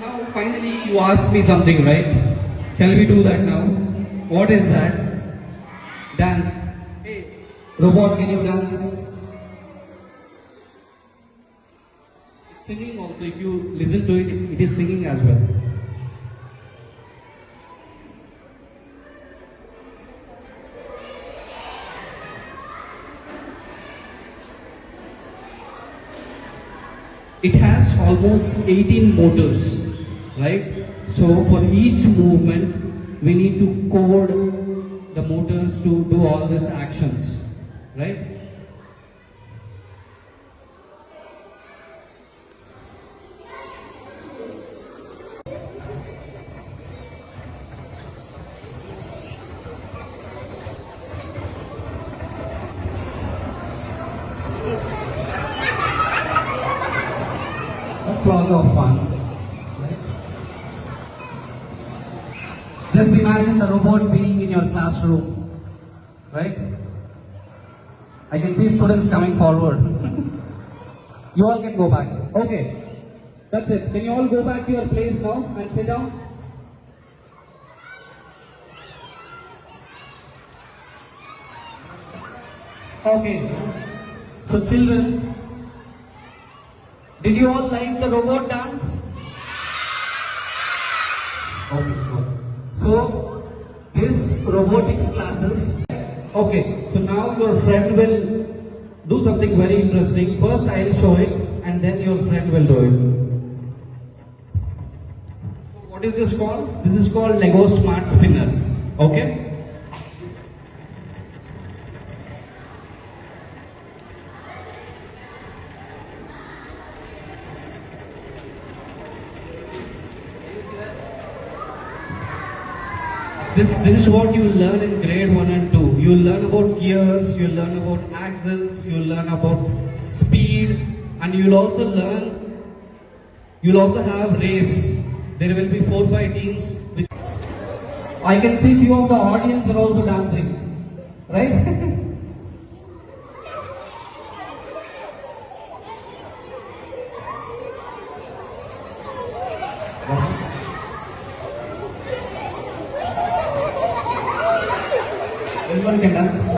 Now finally you ask me something, right? Shall we do that now? What is that? Dance. Hey, robot, can you dance? It's singing also. If you listen to it, it is singing as well. It has almost 18 motors, right? So for each movement, we need to code the motors to do all these actions, right? That's lots of fun. Right? Just imagine the robot being in your classroom, right? I can see students coming forward. You all can go back. Okay, that's it. Can you all go back to your place now and sit down? Okay. So children, did you all like the robot dance? Okay, good. So, this robotics classes. Okay, so now your friend will do something very interesting. First I will show it and then your friend will do it. So what is this called? This is called Lego Smart Spinner. Okay? This is what you will learn in grade 1 and 2. You will learn about gears, you will learn about axles, you will learn about speed, and you will also have race. There will be 4-5 teams. I can see few of the audience are also dancing, right? Everyone can dance.